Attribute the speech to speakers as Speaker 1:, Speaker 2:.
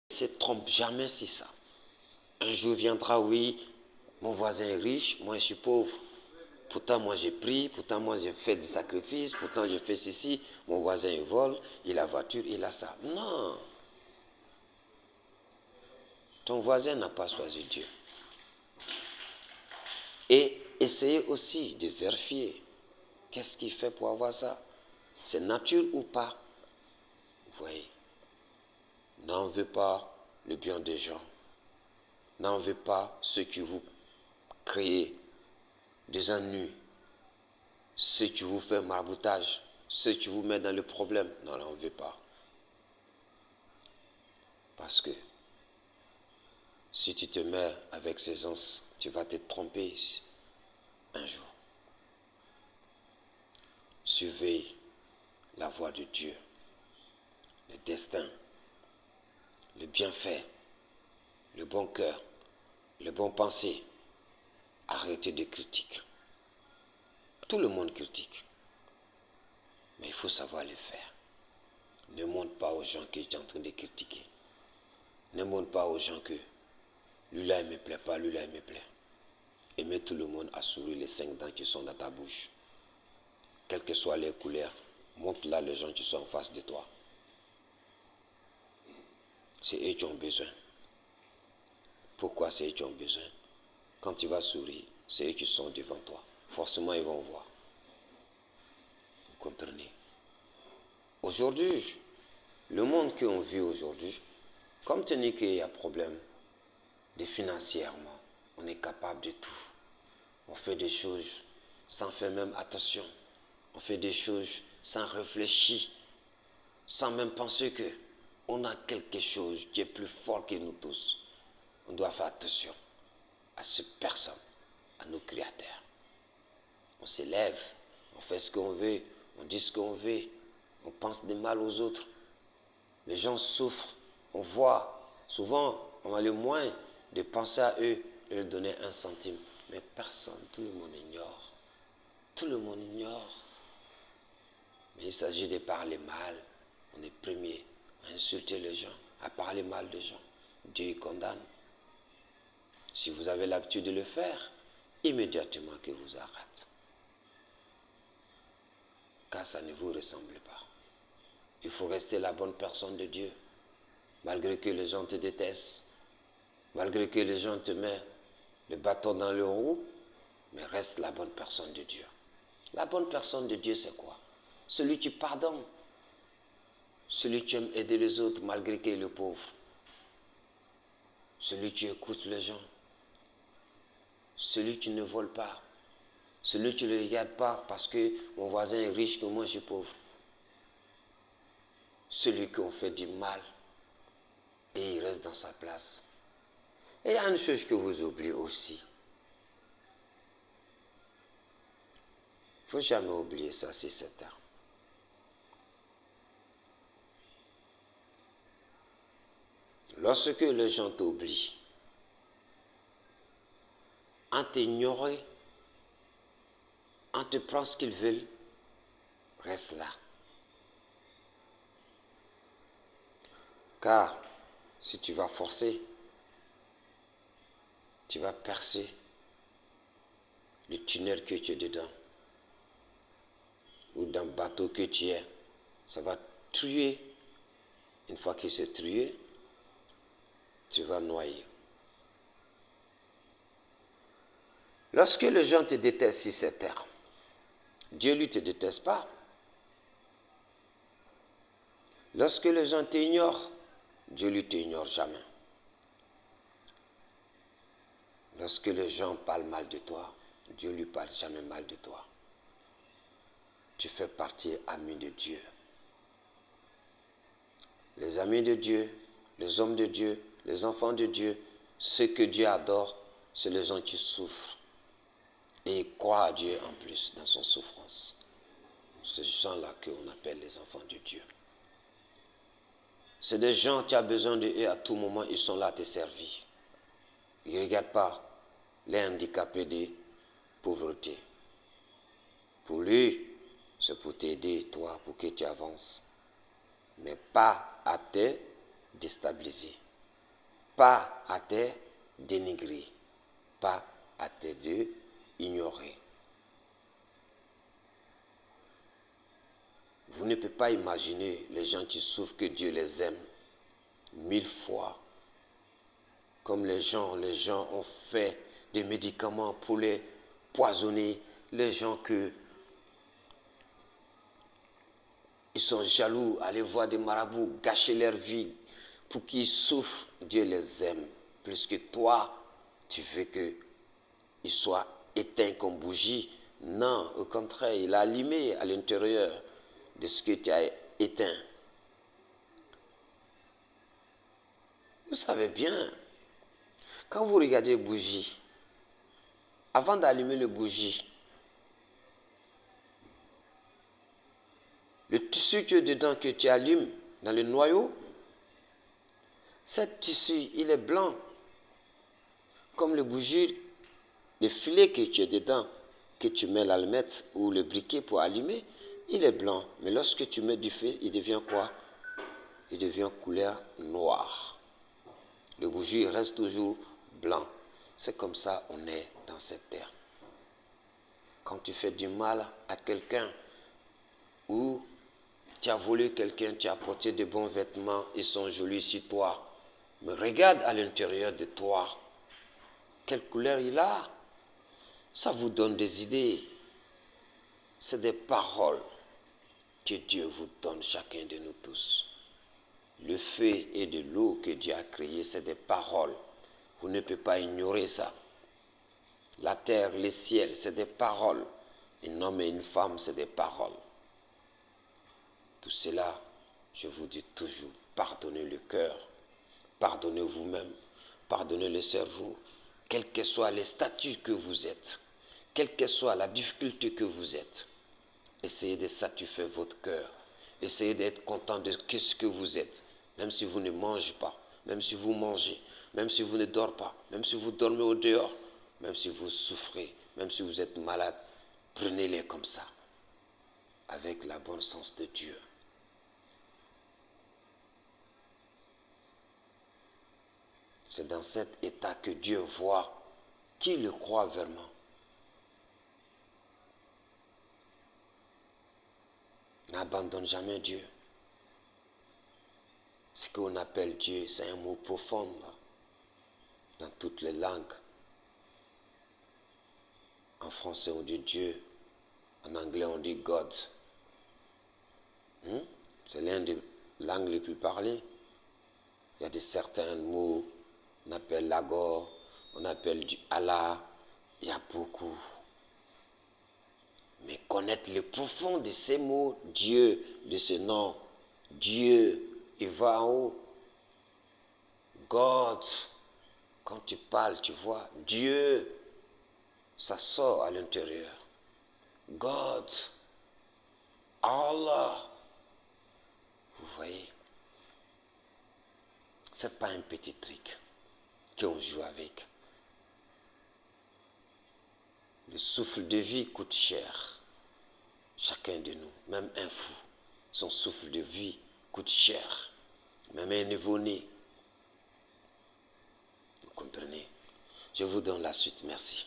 Speaker 1: Ne se trompe jamais, c'est ça. Un jour viendra, oui, mon voisin est riche, moi je suis pauvre. Pourtant, moi j'ai pris, pourtant, moi j'ai fait des sacrifices, pourtant, j'ai fait ceci. Mon voisin il vole, il a la voiture, il a ça. Non. Ton voisin n'a pas choisi Dieu. Et essayez aussi de vérifier qu'est-ce qu'il fait pour avoir ça. C'est nature ou pas. Vous voyez. N'en veux pas le bien des gens. N'en veux pas ceux qui vous créent des ennuis, ceux qui vous font maraboutage, ceux qui vous mettent dans le problème. Non, n'en veux pas. Parce que si tu te mets avec ces gens, tu vas te tromper un jour. Surveille la voie de Dieu, le destin, le bienfait, le bon cœur, le bon pensée. Arrêtez de critiquer. Tout le monde critique. Mais il faut savoir le faire. Ne montre pas aux gens que tu es en train de critiquer. Ne montre pas aux gens que lui-là il me plaît pas, lui-là il me plaît. Et mets tout le monde à sourire les 5 dents qui sont dans ta bouche. Quelles que soient les couleurs, montre-là les gens qui sont en face de toi. C'est eux qui ont besoin. Pourquoi c'est eux qui ont besoin? Quand tu vas sourire, c'est eux qui sont devant toi. Forcément, ils vont voir. Vous comprenez? Aujourd'hui, le monde qu'on vit aujourd'hui, comme tenu qu'il y a problème de financièrement, on est capable de tout. On fait des choses sans faire même attention. On fait des choses sans réfléchir, sans même penser que on a quelque chose qui est plus fort que nous tous. On doit faire attention à cette personne, à nos créateurs. On s'élève, on fait ce qu'on veut, on dit ce qu'on veut, on pense de mal aux autres. Les gens souffrent, on voit, souvent on a le moins de penser à eux et leur donner 1 centime. Mais personne, tout le monde ignore. Tout le monde ignore. Mais il s'agit de parler mal. On est premier à insulter les gens, à parler mal des gens. Dieu condamne. Si vous avez l'habitude de le faire, immédiatement que vous arrêtez. Car ça ne vous ressemble pas. Il faut rester la bonne personne de Dieu. Malgré que les gens te détestent, malgré que les gens te mettent le bâton dans le roue, mais reste la bonne personne de Dieu. La bonne personne de Dieu, c'est quoi? Celui qui pardonne, celui qui aime aider les autres malgré qu'il est pauvre, celui qui écoute les gens, celui qui ne vole pas, celui qui ne regarde pas parce que mon voisin est riche que moi je suis pauvre, celui qui en fait du mal et il reste dans sa place. Et il y a une chose que vous oubliez aussi. Il ne faut jamais oublier ça, c'est certain. Lorsque les gens t'oublient, en t'ignorant, en te prenant ce qu'ils veulent, reste là. Car si tu vas forcer, tu vas percer le tunnel que tu es dedans, ou dans le bateau que tu es. Ça va tuer. Une fois que c'est tué, tu vas noyer. Lorsque les gens te détestent sur cette terre, Dieu lui te déteste pas. Lorsque les gens t'ignorent, Dieu lui t'ignore jamais. Lorsque les gens parlent mal de toi, Dieu lui parle jamais mal de toi. Tu fais partie ami de Dieu. Les amis de Dieu, les hommes de Dieu, les enfants de Dieu, ceux que Dieu adore, c'est les gens qui souffrent et croient à Dieu en plus dans son souffrance. C'est ces gens-là qu'on appelle les enfants de Dieu. C'est des gens qui ont besoin de eux à tout moment, ils sont là à te servir. Ils ne regardent pas les handicapés de pauvreté. Pour lui, c'est pour t'aider, toi, pour que tu avances, mais pas à te déstabiliser. pas à te dénigrer, pas à te ignorer. Vous ne pouvez pas imaginer les gens qui souffrent que Dieu les aime 1000 fois. Comme les gens ont fait des médicaments pour les poisonner, les gens ils sont jaloux, aller voir des marabouts, gâcher leur vie pour qu'ils souffrent. Dieu les aime plus que toi. Tu veux qu'ils soient éteints comme bougie. Non, au contraire, il a allumé à l'intérieur de ce que tu as éteint. Vous savez bien, quand vous regardez une bougie, avant d'allumer le bougie, le tissu qui est dedans que tu allumes dans le noyau, ce tissu, il est blanc. Comme le bougie, le filet que tu es dedans, que tu mets l'allumette ou le briquet pour allumer, il est blanc. Mais lorsque tu mets du feu, il devient quoi? Il devient couleur noire. Le bougie reste toujours blanc. C'est comme ça on est dans cette terre. Quand tu fais du mal à quelqu'un ou tu as volé quelqu'un, tu as porté de bons vêtements, ils sont jolis sur toi. Mais regarde à l'intérieur de toi. Quelle couleur il a? Ça vous donne des idées. C'est des paroles que Dieu vous donne, chacun de nous tous. Le feu et de l'eau que Dieu a créé, c'est des paroles. Vous ne pouvez pas ignorer ça. La terre, le ciel, c'est des paroles. Un homme et une femme, c'est des paroles. Tout cela, je vous dis toujours, pardonnez le cœur, pardonnez vous-même, pardonnez le cerveau, quel que soit les statuts que vous êtes, quelle que soit la difficulté que vous êtes. Essayez de satisfaire votre cœur. Essayez d'être content de ce que vous êtes. Même si vous ne mangez pas, même si vous mangez, même si vous ne dormez pas, même si vous dormez au dehors, même si vous souffrez, même si vous êtes malade, prenez-les comme ça, avec la bonne sens de Dieu. C'est dans cet état que Dieu voit qui le croit vraiment. N'abandonne jamais Dieu. Ce qu'on appelle Dieu, c'est un mot profond dans toutes les langues. En français, on dit Dieu. En anglais, on dit God. C'est l'un des langues les plus parlées. Il y a certains mots, on appelle Lagor, on appelle du Allah. Il y a beaucoup. Mais connaître le profond de ces mots, Dieu, de ce nom, Dieu, il va en haut. God, quand tu parles, tu vois, Dieu, ça sort à l'intérieur. God, Allah, vous voyez, c'est pas un petit truc qu'on joue avec. Le souffle de vie coûte cher. Chacun de nous, même un fou, son souffle de vie coûte cher. Même un nouveau-né. Vous comprenez? Je vous donne la suite. Merci.